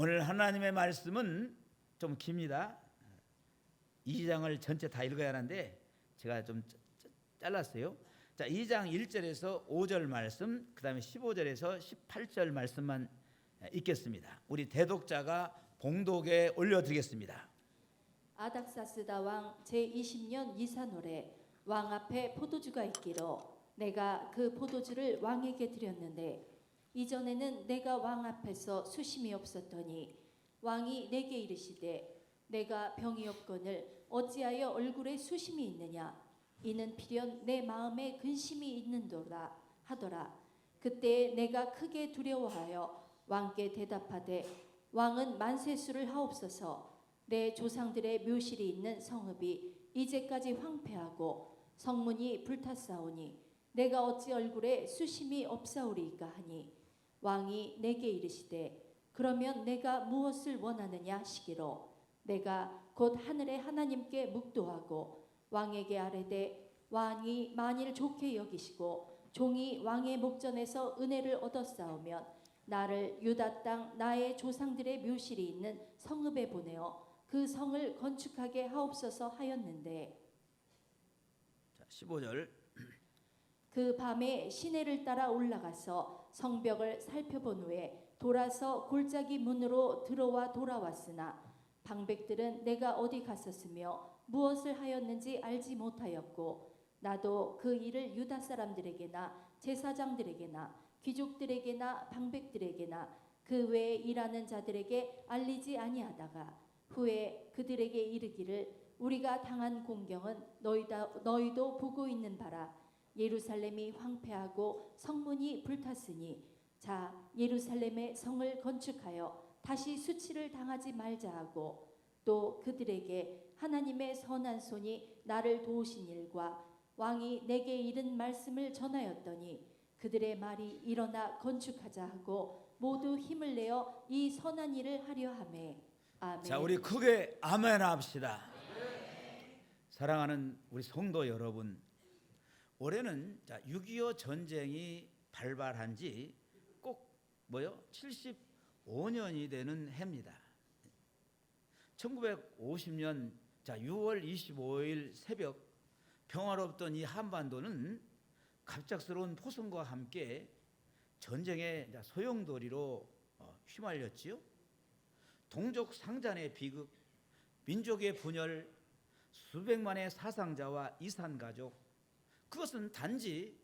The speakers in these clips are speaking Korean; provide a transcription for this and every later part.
오늘 하나님의 말씀은 좀 깁니다. 2장을 전체 다 읽어야 하는데 제가 좀 잘랐어요. 자, 2장 1절에서 5절 말씀, 그 다음에 15절에서 18절 말씀만 읽겠습니다. 우리 대독자가 봉독에 올려드리겠습니다. 아닥사스다 왕 제20년 니산월에 왕 앞에 포도주가 있기로 내가 그 포도주를 왕에게 드렸는데 이전에는 내가 왕 앞에서 수심이 없었더니 왕이 내게 이르시되 내가 병이 없거늘 어찌하여 얼굴에 수심이 있느냐 이는 필연 내 마음에 근심이 있는도다 하더라. 그때 내가 크게 두려워하여 왕께 대답하되 왕은 만세수를 하옵소서. 내 조상들의 묘실이 있는 성읍이 이제까지 황폐하고 성문이 불탔사오니 내가 어찌 얼굴에 수심이 없사오리이까 하니 왕이 내게 이르시되 그러면 내가 무엇을 원하느냐 시기로 내가 곧 하늘의 하나님께 묵도하고 왕에게 아뢰되 왕이 만일 좋게 여기시고 종이 왕의 목전에서 은혜를 얻었사오면 나를 유다 땅 나의 조상들의 묘실이 있는 성읍에 보내어 그 성을 건축하게 하옵소서 하였는데. 자, 15절. 그 밤에 시내를 따라 올라가서 성벽을 살펴본 후에 돌아서 골짜기 문으로 들어와 돌아왔으나 방백들은 내가 어디 갔었으며 무엇을 하였는지 알지 못하였고 나도 그 일을 유다 사람들에게나 제사장들에게나 귀족들에게나 방백들에게나 그 외에 일하는 자들에게 알리지 아니하다가 후에 그들에게 이르기를 우리가 당한 공경은 너희도 보고 있는 바라. 예루살렘이 황폐하고 성문이 불탔으니 자 예루살렘의 성을 건축하여 다시 수치를 당하지 말자 하고 또 그들에게 하나님의 선한 손이 나를 도우신 일과 왕이 내게 이른 말씀을 전하였더니 그들의 말이 일어나 건축하자 하고 모두 힘을 내어 이 선한 일을 하려 하매. 아멘. 자, 우리 크게 아멘 합시다. 사랑하는 우리 성도 여러분, 올해는 6.25 전쟁이 발발한 지 꼭 75년이 되는 해입니다. 1950년 6월 25일 새벽 평화롭던 이 한반도는 갑작스러운 포성과 함께 전쟁의 소용돌이로 휘말렸지요. 동족 상잔의 비극, 민족의 분열, 수백만의 사상자와 이산가족, 그것은 단지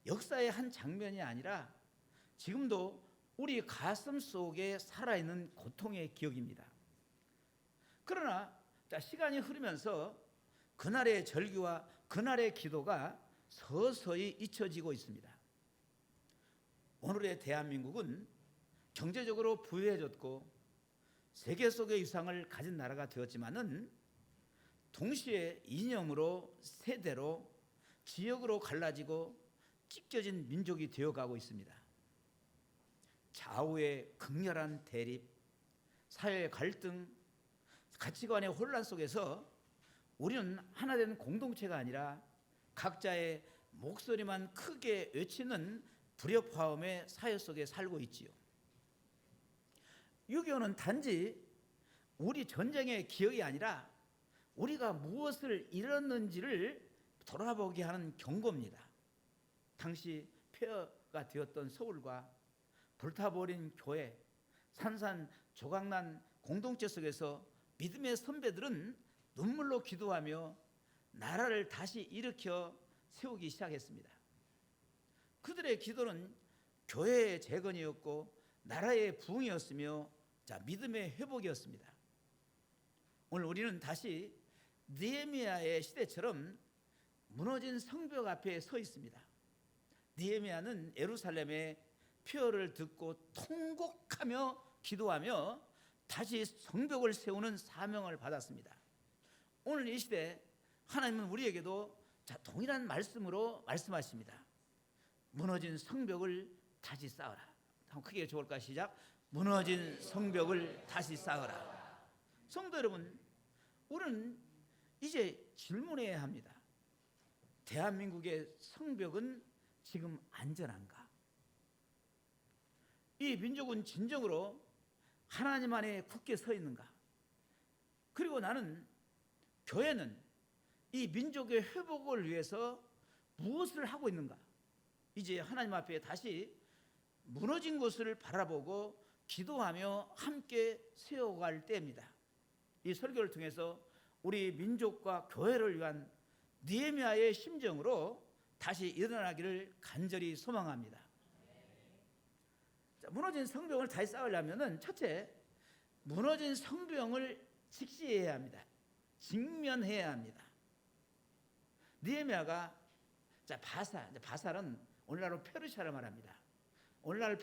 역사의 한 장면이 아니라 지금도 우리 가슴 속에 살아있는 고통의 기억입니다. 그러나 시간이 흐르면서 그날의 절규와 그날의 기도가 서서히 잊혀지고 있습니다. 오늘의 대한민국은 경제적으로 부유해졌고 세계 속의 위상을 가진 나라가 되었지만은 동시에 이념으로, 세대로, 지역으로 갈라지고 찢겨진 민족이 되어가고 있습니다. 좌우의 극렬한 대립, 사회 갈등, 가치관의 혼란 속에서 우리는 하나된 공동체가 아니라 각자의 목소리만 크게 외치는 불협화음의 사회 속에 살고 있지요. 6.25는 단지 우리 전쟁의 기억이 아니라 우리가 무엇을 잃었는지를 돌아보게 하는 경고입니다. 당시 폐허가 되었던 서울과 불타버린 교회, 산산조각난 공동체 속에서 믿음의 선배들은 눈물로 기도하며 나라를 다시 일으켜 세우기 시작했습니다. 그들의 기도는 교회의 재건이었고 나라의 부흥이었으며 믿음의 회복이었습니다. 오늘 우리는 다시 느헤미야의 시대처럼 무너진 성벽 앞에 서 있습니다. 느헤미야는 예루살렘의 폐허를 듣고 통곡하며 기도하며 다시 성벽을 세우는 사명을 받았습니다. 오늘 이 시대 하나님은 우리에게도 동일한 말씀으로 말씀하십니다. 무너진 성벽을 다시 쌓아라. 한번 크게 좋을까? 시작. 무너진 성벽을 다시 쌓아라. 성도 여러분, 우리는 이제 질문해야 합니다. 대한민국의 성벽은 지금 안전한가? 이 민족은 진정으로 하나님 안에 굳게 서 있는가? 그리고 나는 교회는 이 민족의 회복을 위해서 무엇을 하고 있는가? 이제 하나님 앞에 다시 무너진 것을 바라보고 기도하며 함께 세워갈 때입니다. 이 설교를 통해서 우리 민족과 교회를 위한 느헤미야의 심정으로 다시 일어나기를 간절히 소망합니다. 자, 무너진 성벽을 다시 쌓으려면 첫째, 무너진 성벽을 직시해야 합니다. 직면해야 합니다. 느헤미야가 바사는 오늘날로 페르시아를 말합니다. 오늘날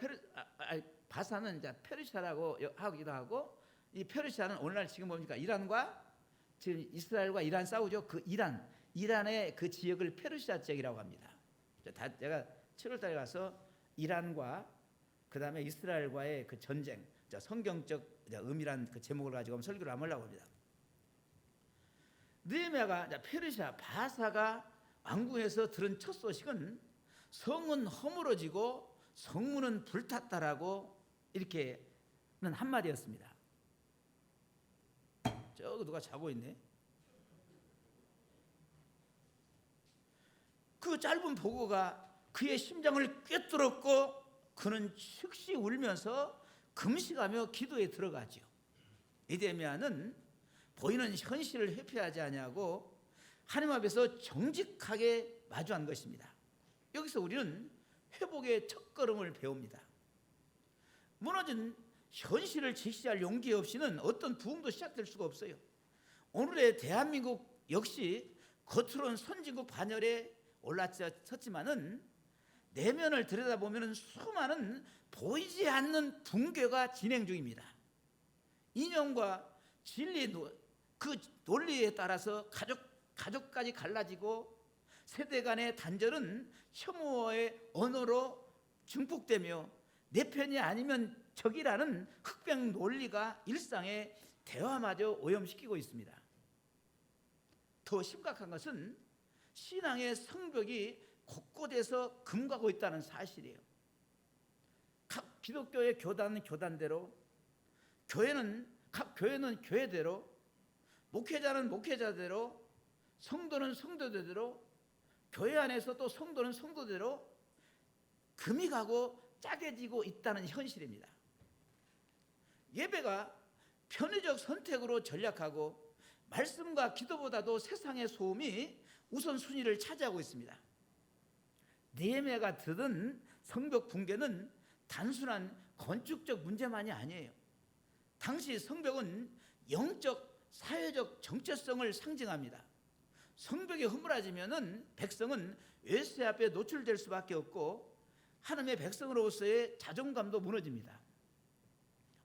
바사는 페르시아라고 하기도 하고, 이 페르시아는 오늘날 지금 뭡니까? 이란과 지금 이스라엘과 이란 싸우죠. 그 이란의 그 지역을 페르시아 지역이라고 합니다. 제가 7월달에 가서 이란과 그 다음에 이스라엘과의 그 전쟁, 성경적 의미란 그 제목을 가지고 설교를 하려고 합니다. 느헤미야가 페르시아 바사가 왕궁에서 들은 첫 소식은 성은 허물어지고 성문은 불탔다라고 이렇게는 한마디였습니다. 저거 누가 자고 있네. 그 짧은 보고가 그의 심장을 꿰뚫었고 그는 즉시 울면서 금식하며 기도에 들어가죠. 느헤미야는 보이는 현실을 회피하지 아니하고 하나님 앞에서 정직하게 마주한 것입니다. 여기서 우리는 회복의 첫걸음을 배웁니다. 무너진 현실을 직시할 용기 없이는 어떤 부흥도 시작될 수가 없어요. 오늘의 대한민국 역시 겉으로는 선진국 반열에 올라섰지만은 내면을 들여다보면 수많은 보이지 않는 붕괴가 진행 중입니다. 이념과 진리 그 논리에 따라서 가족까지 갈라지고 세대 간의 단절은 혐오의 언어로 증폭되며 내 편이 아니면 적이라는 흑백 논리가 일상의 대화마저 오염시키고 있습니다. 더 심각한 것은 신앙의 성벽이 곳곳에서 금가고 있다는 사실이에요. 각 기독교의 교단대로, 각 교회는 교회대로, 목회자는 목회자대로, 성도는 성도대로, 교회 안에서 또 성도는 성도대로 금이 가고 짜게지고 있다는 현실입니다. 예배가 편의적 선택으로 전락하고 말씀과 기도보다도 세상의 소음이 우선순위를 차지하고 있습니다. 느헤미야가 들은 성벽 붕괴는 단순한 건축적 문제만이 아니에요. 당시 성벽은 영적, 사회적 정체성을 상징합니다. 성벽이 허물어지면은 백성은 외세 앞에 노출될 수밖에 없고 하나님의 백성으로서의 자존감도 무너집니다.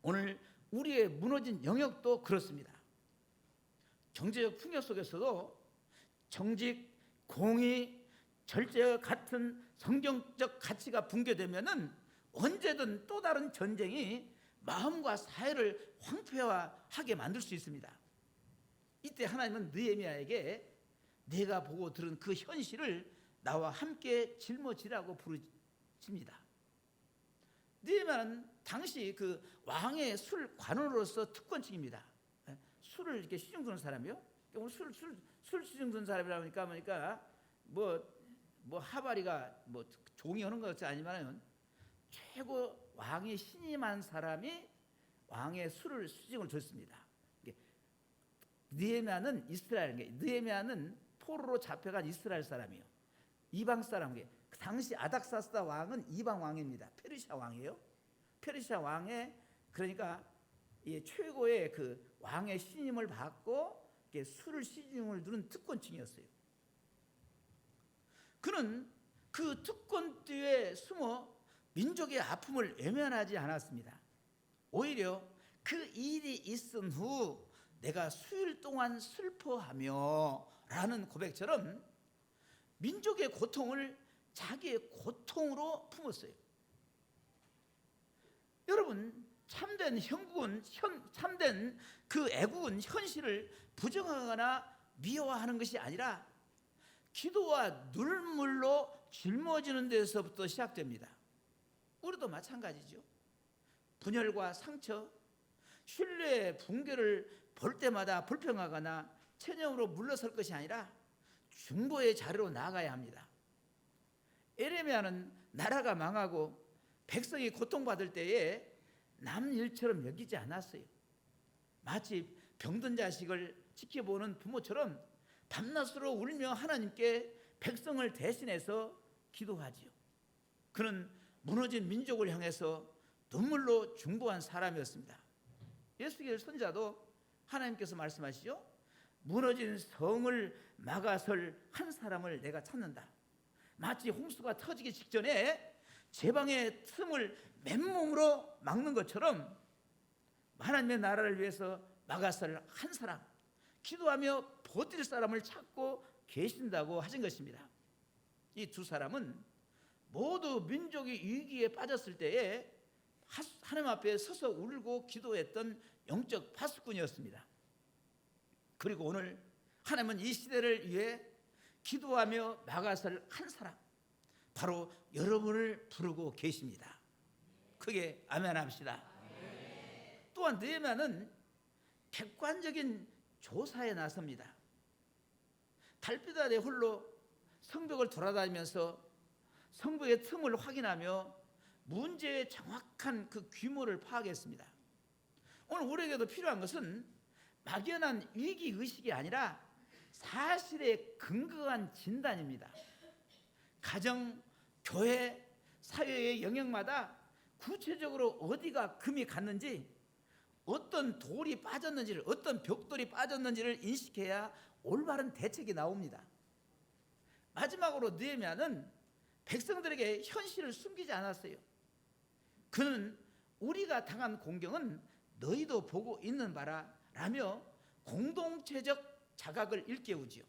오늘 우리의 무너진 영역도 그렇습니다. 경제적 풍요 속에서도 정직, 공의, 절제와 같은 성경적 가치가 붕괴되면은 언제든 또 다른 전쟁이 마음과 사회를 황폐화하게 만들 수 있습니다. 이때 하나님은 느헤미야에게 내가 보고 들은 그 현실을 나와 함께 짊어지라고 부르십니다. 느헤미야는 당시 그 왕의 술 관원으로서 특권층입니다. 술을 이렇게 시중 드는 사람이요. 오늘 술 시중 드는 사람이라니까 뭐 하바리가 뭐 종이 오는 것이 아니면은 최고 왕이 신임한 사람이 왕의 술을 수중을 줬습니다. 느헤미야는 느헤미야는 포로로 잡혀간 이스라엘 사람이에요. 이방 사람. 당시 아닥사스다 왕은 이방 왕입니다. 페르시아 왕이에요. 페르시아 왕의 그러니까 최고의 그 왕의 신임을 받고 술을 시중을 두는 특권층이었어요. 그는 그 특권 뒤에 숨어 민족의 아픔을 외면하지 않았습니다. 오히려 그 일이 있은 후 내가 수일 동안 슬퍼하며 라는 고백처럼 민족의 고통을 자기의 고통으로 품었어요. 여러분, 참된 참된 그 애국은 현실을 부정하거나 미워하는 것이 아니라 기도와 눈물로 짊어지는 데서부터 시작됩니다. 우리도 마찬가지죠. 분열과 상처, 신뢰 붕괴를 볼 때마다 불평하거나 체념으로 물러설 것이 아니라 중보의 자리로 나아가야 합니다. 에레미야는 나라가 망하고 백성이 고통받을 때에 남 일처럼 여기지 않았어요. 마치 병든 자식을 지켜보는 부모처럼 밤낮으로 울며 하나님께 백성을 대신해서 기도하지요. 그는 무너진 민족을 향해서 눈물로 중보한 사람이었습니다. 예수의 선자도 하나님께서 말씀하시죠. 무너진 성을 막아설 한 사람을 내가 찾는다. 마치 홍수가 터지기 직전에 제방의 틈을 맨몸으로 막는 것처럼 하나님의 나라를 위해서 막아설 한 사람, 기도하며 버틸 사람을 찾고 계신다고 하신 것입니다. 이 두 사람은 모두 민족이 위기에 빠졌을 때에 하나님 앞에 서서 울고 기도했던 영적 파수꾼이었습니다. 그리고 오늘 하나님은 이 시대를 위해 기도하며 막아설 한 사람, 바로 여러분을 부르고 계십니다. 크게 아멘 합시다. 또한 느헤미야는 객관적인 조사에 나섭니다. 달빛 아래 홀로 성벽을 돌아다니면서 성벽의 틈을 확인하며 문제의 정확한 그 규모를 파악했습니다. 오늘 우리에게도 필요한 것은 막연한 위기의식이 아니라 사실에 근거한 진단입니다. 가정, 교회, 사회의 영역마다 구체적으로 어디가 금이 갔는지, 어떤 돌이 빠졌는지를, 어떤 벽돌이 빠졌는지를 인식해야 올바른 대책이 나옵니다. 마지막으로 느헤미야는 백성들에게 현실을 숨기지 않았어요. 그는 우리가 당한 공경은 너희도 보고 있는 바라 라며 공동체적 자각을 일깨우지요.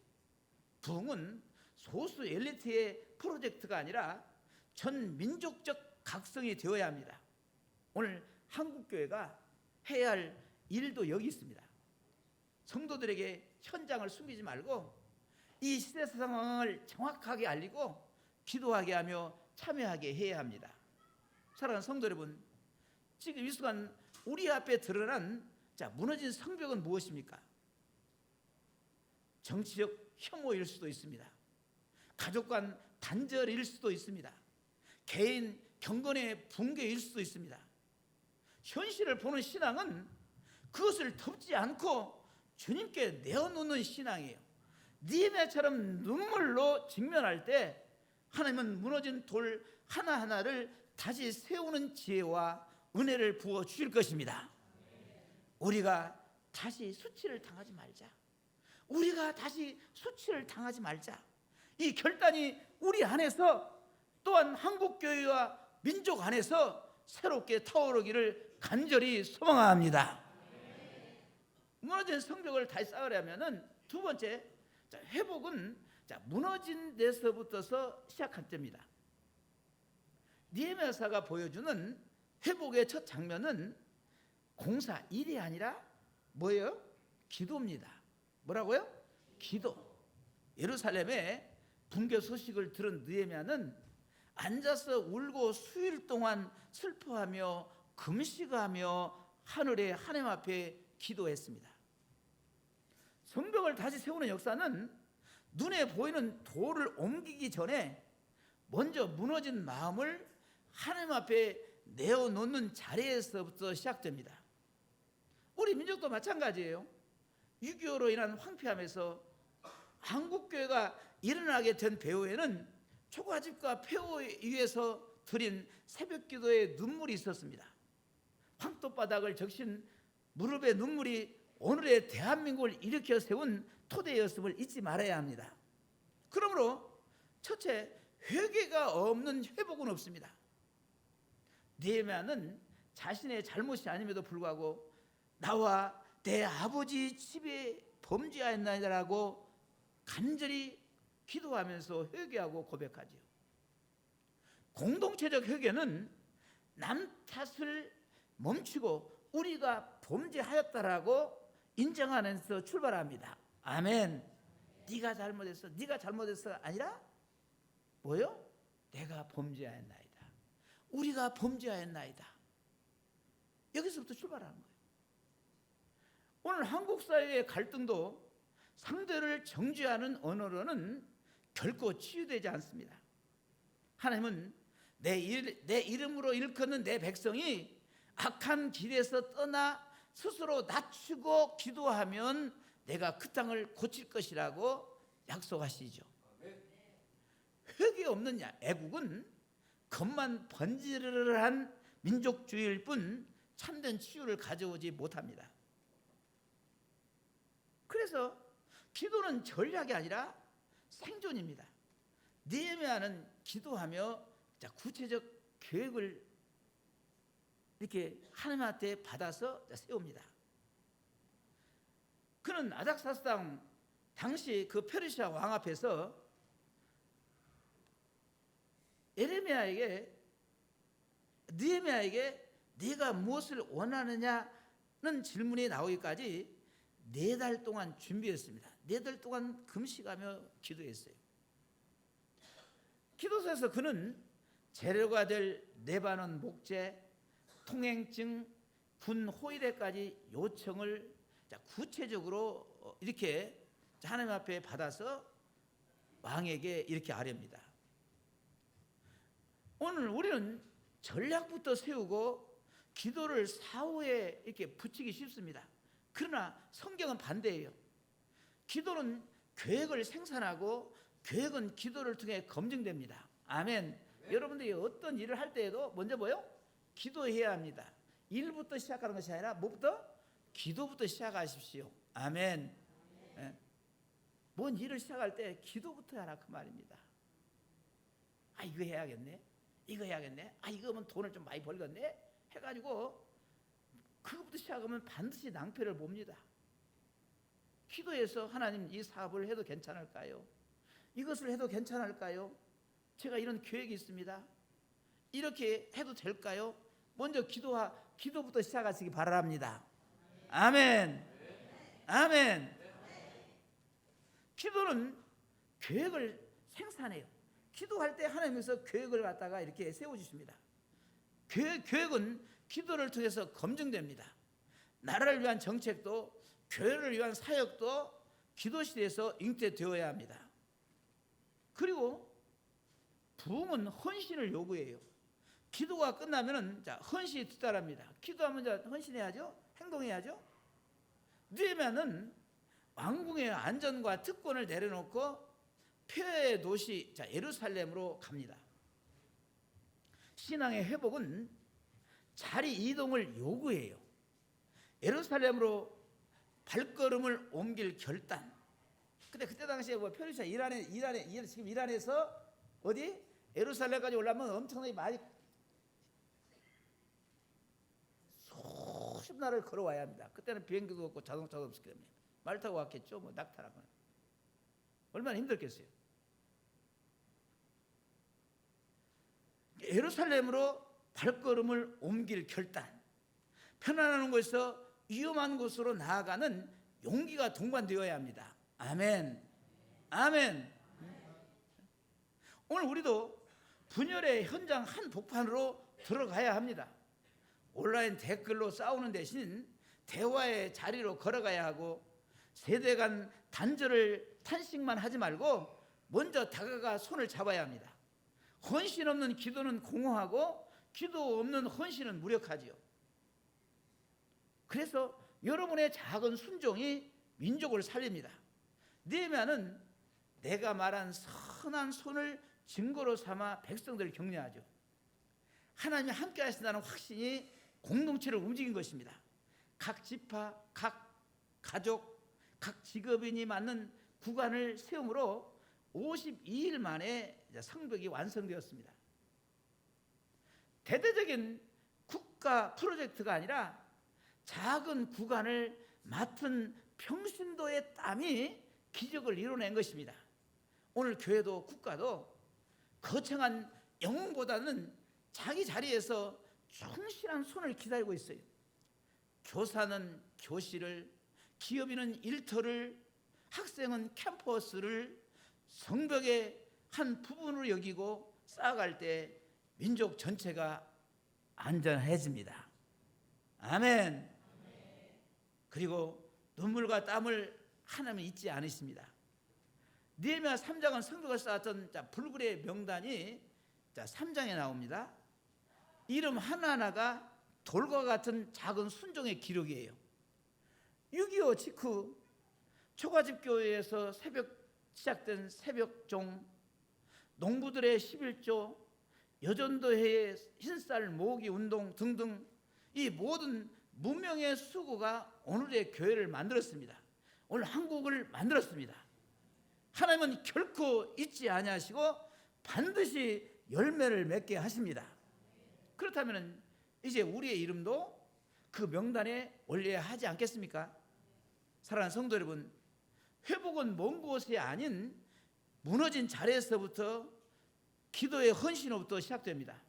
부흥은 소수 엘리트의 프로젝트가 아니라 전 민족적 각성이 되어야 합니다. 오늘 한국교회가 해야 할 일도 여기 있습니다. 성도들에게 현장을 숨기지 말고 이 시대 상황을 정확하게 알리고 기도하게 하며 참여하게 해야 합니다. 사랑하는 성도 여러분, 지금 이 순간 우리 앞에 드러난 무너진 성벽은 무엇입니까? 정치적 혐오일 수도 있습니다. 가족 간 단절일 수도 있습니다. 개인 경건의 붕괴일 수도 있습니다. 현실을 보는 신앙은 그것을 덮지 않고 주님께 내어놓는 신앙이에요. 느헤미야처럼 눈물로 직면할 때 하나님은 무너진 돌 하나하나를 다시 세우는 지혜와 은혜를 부어 주실 것입니다. 우리가 다시 수치를 당하지 말자. 우리가 다시 수치를 당하지 말자. 이 결단이 우리 안에서, 또한 한국교회와 민족 안에서 새롭게 타오르기를 간절히 소망합니다. 무너진 성벽을 다시 쌓으려면 두 번째, 회복은 무너진 데서부터서 시작할 때입니다. 느헤미야서가 보여주는 회복의 첫 장면은 공사, 일이 아니라 뭐예요? 기도입니다. 뭐라고요? 기도. 예루살렘에 붕괴 소식을 들은 느헤미야는 앉아서 울고 수일 동안 슬퍼하며 금식하며 하늘의 하나님 앞에 기도했습니다. 성벽을 다시 세우는 역사는 눈에 보이는 돌을 옮기기 전에 먼저 무너진 마음을 하나님 앞에 내어놓는 자리에서부터 시작됩니다. 우리 민족도 마찬가지예요. 6.25로 인한 황폐함에서 한국교회가 일어나게 된 배후에는 초가집과 폐허 위에서 드린 새벽기도의 눈물이 있었습니다. 황토바닥을 적신 무릎의 눈물이 오늘의 대한민국을 일으켜 세운 토대였음을 잊지 말아야 합니다. 그러므로 첫째, 회개가 없는 회복은 없습니다. 느헤미야는 자신의 잘못이 아님에도 불구하고 나와 내 아버지 집에 범죄하였나이다라고 간절히 기도하면서 회개하고 고백하지요. 공동체적 회개는 남 탓을 멈추고 우리가 범죄하였다라고 인정하면서 출발합니다. 아멘. 네가 잘못했어, 네가 잘못했어 아니라 뭐요? 내가 범죄하였나이다. 우리가 범죄하였나이다. 여기서부터 출발하는 거예요. 오늘 한국 사회의 갈등도 상대를 정죄하는 언어로는 결코 치유되지 않습니다. 하나님은 내 이름으로 일컫는 내 백성이 악한 길에서 떠나 스스로 낮추고 기도하면 내가 그 땅을 고칠 것이라고 약속하시죠. 회개 없는 애국은 겉만 번지르르한 민족주의일 뿐 참된 치유를 가져오지 못합니다. 그래서 기도는 전략이 아니라 생존입니다. 느헤미야는 기도하며 구체적 계획을 이렇게 하나님한테 받아서 세웁니다. 그는 아닥사스당 당시 그 페르시아 왕 앞에서 느헤미야에게 네가 무엇을 원하느냐는 질문이 나오기까지 4달 동안 준비했습니다. 4달 동안 금식하며 기도했어요. 기도서에서 그는 재료가 될 레바논 목재, 통행증, 군 호위대까지 요청을 구체적으로 이렇게 하나님 앞에 받아서 왕에게 이렇게 아뢰입니다. 오늘 우리는 전략부터 세우고 기도를 사후에 이렇게 붙이기 쉽습니다. 그러나 성경은 반대예요. 기도는 계획을 생산하고 계획은 기도를 통해 검증됩니다. 아멘. 여러분들이 어떤 일을 할 때에도 먼저 뭐요? 기도해야 합니다. 일부터 시작하는 것이 아니라 뭐부터? 기도부터 시작하십시오. 아멘. 예. 뭔 일을 시작할 때 기도부터 하라 그 말입니다. 아 이거 해야겠네. 이거 해야겠네. 아 이거 하면 돈을 좀 많이 벌겠네. 해가지고 그것부터 시작하면 반드시 낭패를 봅니다. 기도해서 하나님 이 사업을 해도 괜찮을까요? 이것을 해도 괜찮을까요? 제가 이런 계획이 있습니다. 이렇게 해도 될까요? 먼저 기도부터 시작하시기 바랍니다. 아멘. 아멘. 기도는 계획을 생산해요. 기도할 때 하나님께서 계획을 갖다가 이렇게 세워주십니다. 계획은 기도를 통해서 검증됩니다. 나라를 위한 정책도 교회를 위한 사역도 기도실에서 잉태되어야 합니다. 그리고 부흥은 헌신을 요구해요. 기도가 끝나면은 헌신이 뒤따릅니다. 기도하면 헌신해야죠. 행동해야죠. 느헤미야는 왕궁의 안전과 특권을 내려놓고 폐허의 도시 예루살렘으로 갑니다. 신앙의 회복은 자리 이동을 요구해요. 예루살렘으로 발걸음을 옮길 결단. 근데 그때 당시에 페르시아 지금 이란에서 어디 예루살렘까지 올라면 엄청나게 많이 수십 날을 걸어와야 합니다. 그때는 비행기도 없고 자동차도 없었기 때문에 말 타고 왔겠죠. 낙타라고. 얼마나 힘들겠어요. 예루살렘으로 발걸음을 옮길 결단. 편안한 곳에서 위험한 곳으로 나아가는 용기가 동반되어야 합니다. 아멘. 아멘. 오늘 우리도 분열의 현장 한복판으로 들어가야 합니다. 온라인 댓글로 싸우는 대신 대화의 자리로 걸어가야 하고 세대 간 탄식만 하지 말고 먼저 다가가 손을 잡아야 합니다. 헌신 없는 기도는 공허하고 기도 없는 헌신은 무력하지요. 그래서 여러분의 작은 순종이 민족을 살립니다. 느헤미야는 내가 말한 선한 손을 증거로 삼아 백성들을 격려하죠. 하나님이 함께 하신다는 확신이 공동체를 움직인 것입니다. 각 지파, 각 가족, 각 직업인이 맞는 구간을 세움으로 52일 만에 성벽이 완성되었습니다. 대대적인 국가 프로젝트가 아니라 작은 구간을 맡은 평신도의 땀이 기적을 이뤄낸 것입니다. 오늘 교회도 국가도 거창한 영웅보다는 자기 자리에서 충실한 손을 기다리고 있어요. 교사는 교실을, 기업인은 일터를, 학생은 캠퍼스를 성벽의 한 부분으로 여기고 쌓아갈 때 민족 전체가 안전해집니다. 아멘. 그리고 눈물과 땀을 하나님 잊지 않으십니다. 느헤미야 3장은 성벽을 쌓았던 불굴의 명단이 3장에 나옵니다. 이름 하나하나가 돌과 같은 작은 순종의 기록이에요. 6.25 직후 초가집교회에서 시작된 새벽종, 농부들의 11조, 여전도회의 흰쌀 모으기 운동 등등 이 모든 문명의 수고가 오늘의 교회를 만들었습니다. 오늘 한국을 만들었습니다. 하나님은 결코 잊지 아니하시고 반드시 열매를 맺게 하십니다. 그렇다면 이제 우리의 이름도 그 명단에 올려야 하지 않겠습니까? 사랑하는 성도 여러분, 회복은 먼 곳이 아닌 무너진 자리에서부터 기도의 헌신으로부터 시작됩니다.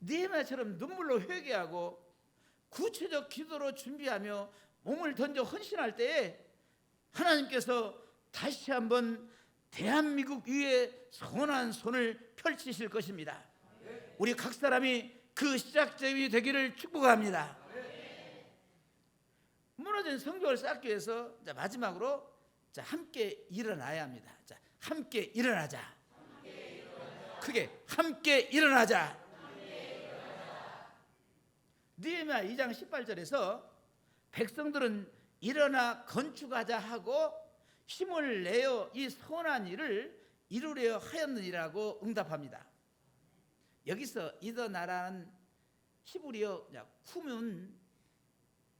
느헤미야처럼 눈물로 회개하고 구체적 기도로 준비하며 몸을 던져 헌신할 때에 하나님께서 다시 한번 대한민국 위에 선한 손을 펼치실 것입니다. 우리 각 사람이 그 시작점이 되기를 축복합니다. 무너진 성벽을 쌓기 위해서 마지막으로 함께 일어나야 합니다. 함께 일어나자. 크게 함께 일어나자. 느헤미야 2장 18절에서 백성들은 일어나 건축하자 하고 힘을 내어 이 선한 일을 이루려 하였느니라고 응답합니다. 여기서 일어나라는 히브리어 쿰은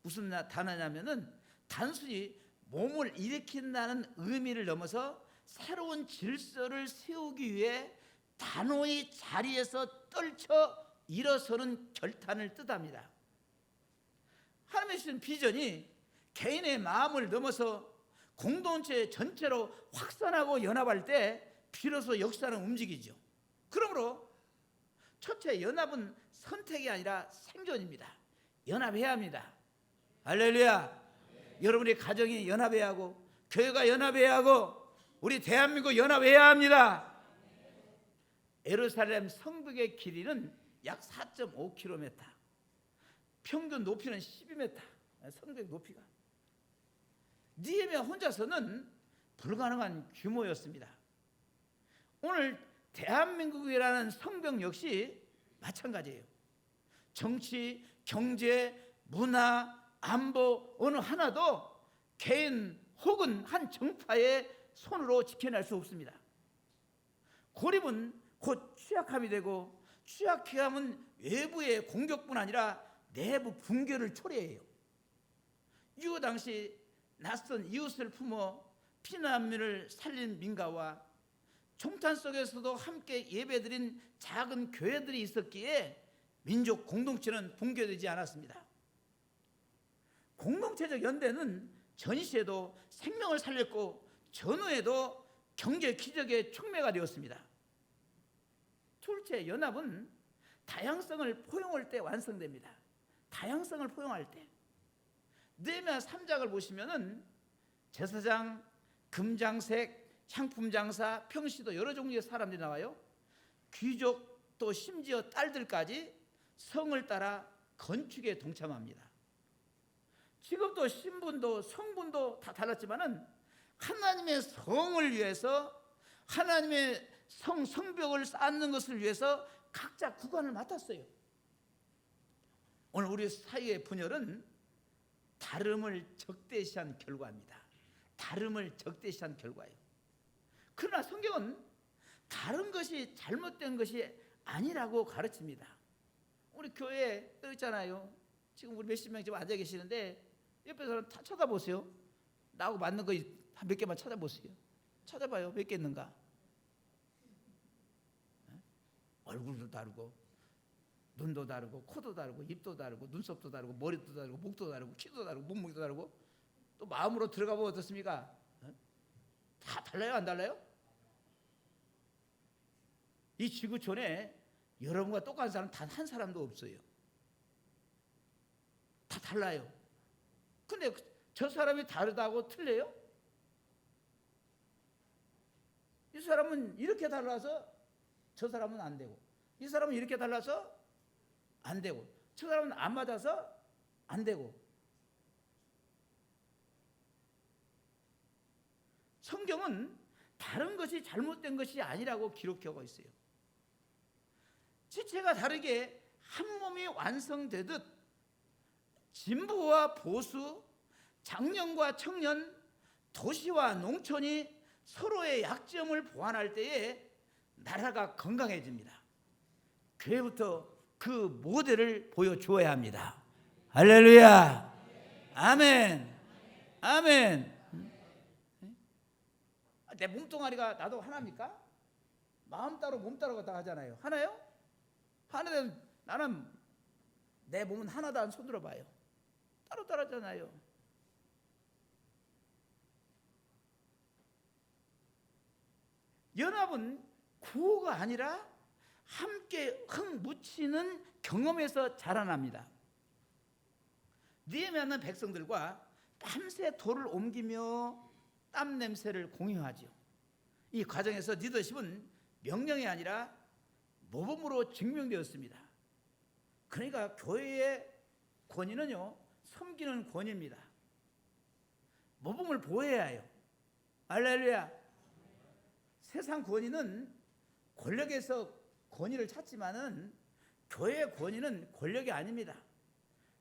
무슨 단어냐면은 단순히 몸을 일으킨다는 의미를 넘어서 새로운 질서를 세우기 위해 단호히 자리에서 떨쳐 일어서는 결단을 뜻합니다. 하나님의 주신 비전이 개인의 마음을 넘어서 공동체 전체로 확산하고 연합할 때 비로소 역사는 움직이죠. 그러므로 첫째, 연합은 선택이 아니라 생존입니다. 연합해야 합니다. 할렐루야. 여러분의 가정이 연합해야 하고 교회가 연합해야 하고 우리 대한민국 연합해야 합니다. 예루살렘 성벽의 길이는 약 4.5km, 평균 높이는 12m, 성벽 높이가. 느헤미야 혼자서는 불가능한 규모였습니다. 오늘 대한민국이라는 성벽 역시 마찬가지예요. 정치, 경제, 문화, 안보 어느 하나도 개인 혹은 한 정파의 손으로 지켜낼 수 없습니다. 고립은 곧 취약함이 되고 취약함은 외부의 공격뿐 아니라 내부 붕괴를 초래해요. 유교 당시 낯선 이웃을 품어 피난민을 살린 민가와 총탄 속에서도 함께 예배드린 작은 교회들이 있었기에 민족 공동체는 붕괴되지 않았습니다. 공동체적 연대는 전시에도 생명을 살렸고 전후에도 경제 기적의 촉매가 되었습니다. 둘째, 연합은 다양성을 포용할 때 완성됩니다. 다양성을 포용할 때. 느헤미야 3장을 보시면은 제사장, 금장색, 향품장사, 평시도 여러 종류의 사람들이 나와요. 귀족 또 심지어 딸들까지 성을 따라 건축에 동참합니다. 직업도 신분도 성분도 다 달랐지만은 하나님의 성을 위해서 하나님의 성벽을 쌓는 것을 위해서 각자 구간을 맡았어요. 오늘 우리 사회의 분열은 다름을 적대시한 결과입니다. 다름을 적대시한 결과예요. 그러나 성경은 다른 것이 잘못된 것이 아니라고 가르칩니다. 우리 교회에 또 있잖아요. 지금 우리 몇십 명 지금 앉아 계시는데 옆에 사람 다 쳐다보세요. 나하고 맞는 거 몇 개만 찾아보세요. 찾아봐요. 몇 개 있는가. 얼굴도 다르고 눈도 다르고 코도 다르고 입도 다르고 눈썹도 다르고 머리도 다르고 목도 다르고 키도 다르고 몸무게도 다르고 또 마음으로 들어가 보면 어떻습니까? 다 달라요? 안 달라요? 이 지구촌에 여러분과 똑같은 사람 단 한 사람도 없어요. 다 달라요. 근데 저 사람이 다르다고 틀려요? 이 사람은 이렇게 달라서 저 사람은 안 되고 이 사람은 이렇게 달라서 안 되고 저 사람은 안 맞아서 안 되고 성경은 다른 것이 잘못된 것이 아니라고 기록하고 있어요. 지체가 다르게 한 몸이 완성되듯 진보와 보수, 장년과 청년, 도시와 농촌이 서로의 약점을 보완할 때에 나라가 건강해집니다. 교회부터 그 모델을 보여주어야 합니다. 할렐루야. 아멘. 아멘. 내 몸뚱아리가 나도 하나입니까? 마음 따로 몸 따로가 다 하잖아요. 하나요? 하나는 나는 내 몸은 하나다 한 손 들어봐요. 따로 하잖아요. 연합은 구호가 아니라 함께 흥 묻히는 경험에서 자라납니다. 느헤미야는 백성들과 밤새 돌을 옮기며 땀 냄새를 공유하죠. 이 과정에서 리더십은 명령이 아니라 모범으로 증명되었습니다. 그러니까 교회의 권위는요, 섬기는 권위입니다. 모범을 보여야 해요. 할렐루야. 세상 권위는 권력에서 권위를 찾지만은 교회의 권위는 권력이 아닙니다.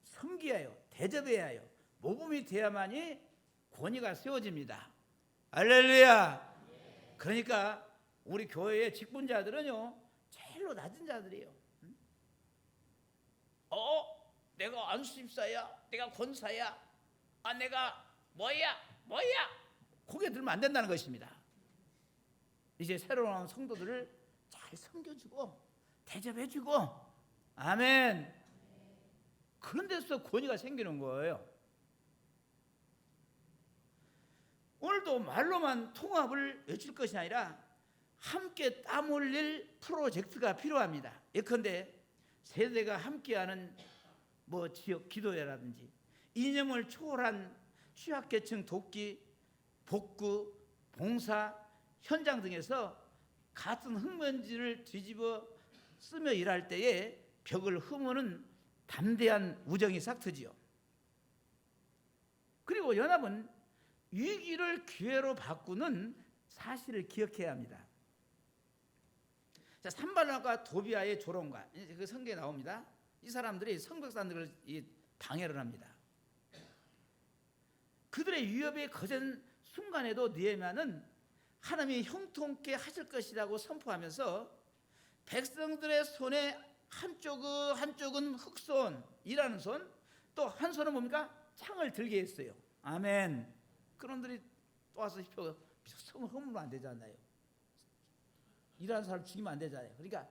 섬겨야 해요. 대접해야 해요. 모범이 돼야만이 권위가 세워집니다. 할렐루야. 그러니까 우리 교회의 직분자들은요, 제일로 낮은 자들이에요. 내가 안수집사야, 내가 권사야, 내가 뭐야. 고개 들면 안 된다는 것입니다. 이제 새로 나온 성도들을 잘 섬겨주고 대접해주고, 아멘. 그런 데서 권위가 생기는 거예요. 오늘도 말로만 통합을 외칠 것이 아니라 함께 땀 흘릴 프로젝트가 필요합니다. 예컨대 세대가 함께하는 지역 기도회라든지 이념을 초월한 취약계층 돕기, 복구, 봉사, 현장 등에서 같은 흙먼지를 뒤집어 쓰며 일할 때에 벽을 허무는 담대한 우정이 싹트지요. 그리고 연합은 위기를 기회로 바꾸는 사실을 기억해야 합니다. 자, 산발락과 도비아의 조롱과 그 성경에 나옵니다. 이 사람들이 성벽산들을 방해를 합니다. 그들의 위협에 거센 순간에도 느헤미야는 하나님이 형통케 하실 것이라고 선포하면서 백성들의 손에 한쪽은 흑손, 일하는 손, 또 한 손은 뭡니까? 창을 들게 했어요. 아멘. 그런들이 또 와서 성을 허물면 안 되잖아요. 일하는 사람 죽이면 안 되잖아요. 그러니까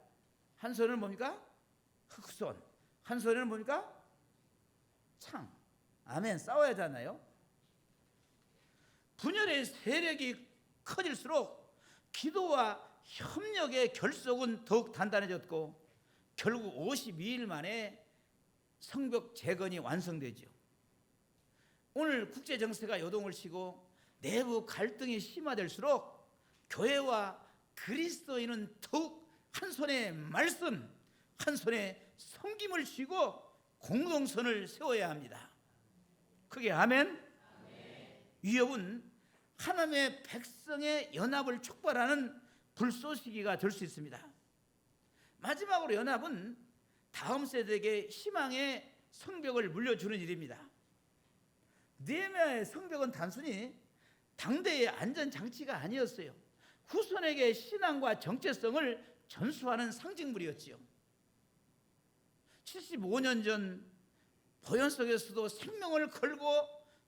한 손은 뭡니까? 흑손, 한 손에는 뭡니까? 창. 아멘. 싸워야 하잖아요. 분열의 세력이 커질수록 기도와 협력의 결속은 더욱 단단해졌고 결국 52일 만에 성벽 재건이 완성되죠. 오늘 국제 정세가 요동을 치고 내부 갈등이 심화될수록 교회와 그리스도인은 더욱 한 손에 말씀, 한 손에 섬김을 쥐고 공동선을 세워야 합니다. 그게 아멘. 위협은 하나님의 백성의 연합을 촉발하는 불쏘시개가 될 수 있습니다. 마지막으로 연합은 다음 세대에게 희망의 성벽을 물려주는 일입니다. 느헤미야의 성벽은 단순히 당대의 안전장치가 아니었어요. 후손에게 신앙과 정체성을 전수하는 상징물이었지요. 75년 전 보현 속에서도 생명을 걸고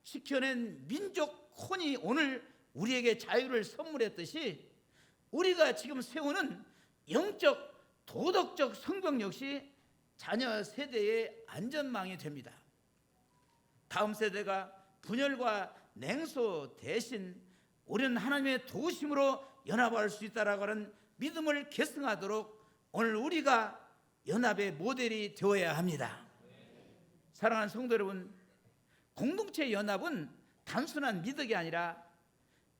지켜낸 민족 혼이 오늘 우리에게 자유를 선물했듯이 우리가 지금 세우는 영적 도덕적 성벽 역시 자녀 세대의 안전망이 됩니다. 다음 세대가 분열과 냉소 대신 우리는 하나님의 도우심으로 연합할 수 있다라고 하는 믿음을 계승하도록 오늘 우리가 연합의 모델이 되어야 합니다. 사랑하는 성도 여러분, 공동체 연합은 단순한 미덕이 아니라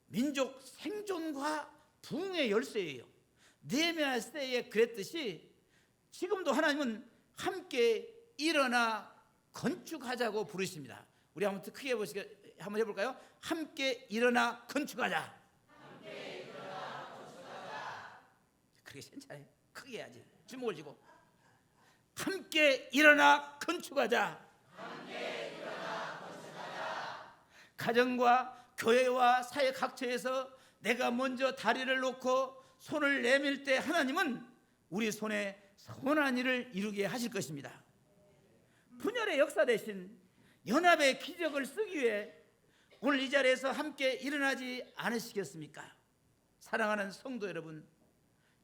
민족 생존과 부흥의 열쇠예요. 느헤미야 시대에 그랬듯이 지금도 하나님은 함께 일어나 건축하자고 부르십니다. 우리 한번 크게 한번 해볼까요? 함께 일어나 건축하자. 그렇게 괜찮아요. 크게 해야지. 주먹을 쥐고 함께 일어나 건축하자. 가정과 교회와 사회 각처에서 내가 먼저 다리를 놓고 손을 내밀 때 하나님은 우리 손에 선한 일을 이루게 하실 것입니다. 분열의 역사 대신 연합의 기적을 쓰기 위해 오늘 이 자리에서 함께 일어나지 않으시겠습니까? 사랑하는 성도 여러분,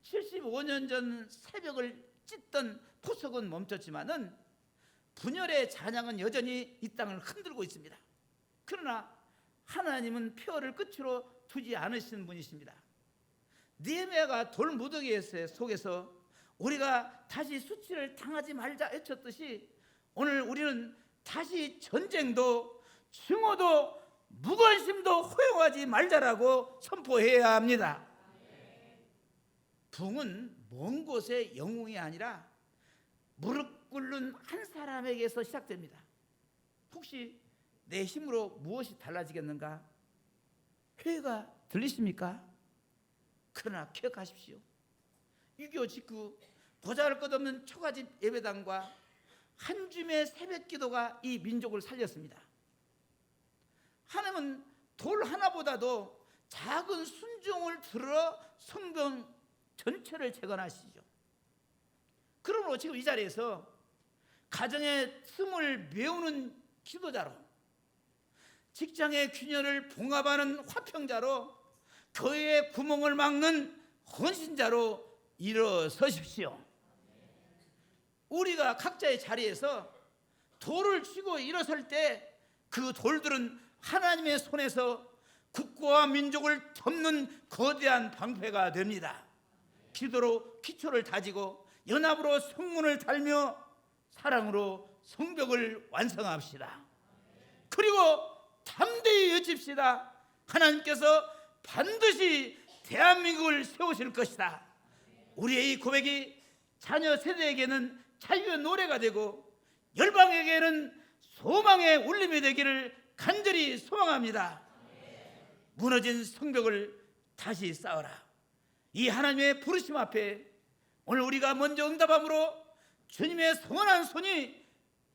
75년 전 새벽을 찢던 포석은 멈췄지만은 분열의 잔향은 여전히 이 땅을 흔들고 있습니다. 그러나 하나님은 표를 끝으로 두지 않으시는 분이십니다. 느헤미야가 돌무더기 속에서 우리가 다시 수치를 당하지 말자 외쳤듯이 오늘 우리는 다시 전쟁도 증오도 무관심도 허용하지 말자라고 선포해야 합니다. 붕은 먼 곳의 영웅이 아니라 무릎 꿇는 한 사람에게서 시작됩니다. 혹시 내 힘으로 무엇이 달라지겠는가? 회의가 들리십니까? 그러나 기억하십시오. 6.25 직후 보잘것없는 초가집 예배당과 한 줌의 새벽 기도가 이 민족을 살렸습니다. 하나님은 돌 하나보다도 작은 순종을 들어 성경 전체를 재건하시죠. 그러므로 지금 이 자리에서 가정의 틈을 메우는 기도자로, 직장의 균열을 봉합하는 화평자로, 교회의 구멍을 막는 헌신자로 일어서십시오. 우리가 각자의 자리에서 돌을 쥐고 일어설 때 그 돌들은 하나님의 손에서 국가와 민족을 덮는 거대한 방패가 됩니다. 기도로 기초를 다지고 연합으로 성문을 달며 사랑으로 성벽을 완성합시다. 그리고 담대히 외칩시다. 하나님께서 반드시 대한민국을 세우실 것이다. 우리의 이 고백이 자녀 세대에게는 자유의 노래가 되고 열방에게는 소망의 울림이 되기를 간절히 소망합니다. 무너진 성벽을 다시 쌓아라. 이 하나님의 부르심 앞에 오늘 우리가 먼저 응답함으로 주님의 선한 손이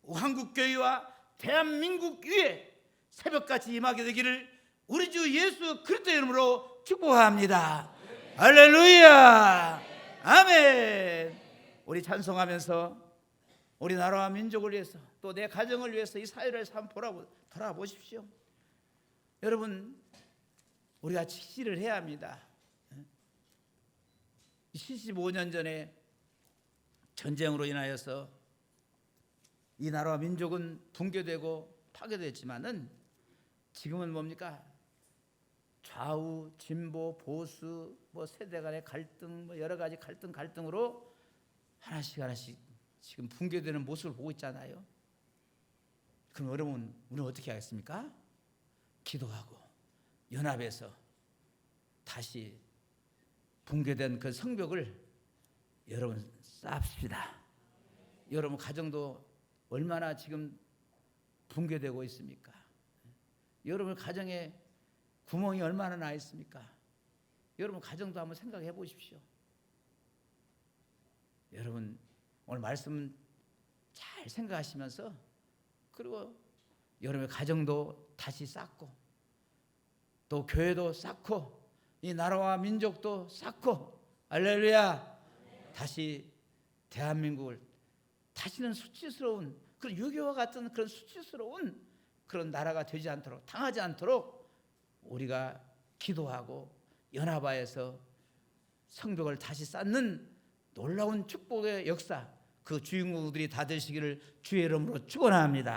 한국교회와 대한민국 위에 새벽같이 임하게 되기를 우리 주 예수 그리스도의 이름으로 축복합니다. 할렐루야. 아멘. 우리 찬송하면서 우리 나라와 민족을 위해서 또 내 가정을 위해서 이 사회를 한번 돌아보십시오. 여러분, 우리가 직시를 해야 합니다. 75년 전에 전쟁으로 인하여서 이 나라와 민족은 붕괴되고 파괴됐지만은 지금은 뭡니까? 좌우, 진보, 보수, 세대 간의 갈등, 여러 가지 갈등으로 하나씩 지금 붕괴되는 모습을 보고 있잖아요. 그럼 여러분, 우리는 어떻게 하겠습니까? 기도하고 연합해서 다시 붕괴된 그 성벽을 여러분 쌓읍시다. 여러분 가정도 얼마나 지금 붕괴되고 있습니까? 여러분 가정에 구멍이 얼마나 나 있습니까? 여러분 가정도 한번 생각해 보십시오. 여러분 오늘 말씀 잘 생각하시면서 그리고 여러분의 가정도 다시 쌓고 또 교회도 쌓고 이 나라와 민족도 쌓고 할렐루야. 다시 대한민국을 다시는 수치스러운 그런 유교와 같은 그런 수치스러운 그런 나라가 되지 않도록 당하지 않도록 우리가 기도하고 연합하여서 성벽을 다시 쌓는 놀라운 축복의 역사 그 주인공들이 다 되시기를 주의 이름으로 축원합니다.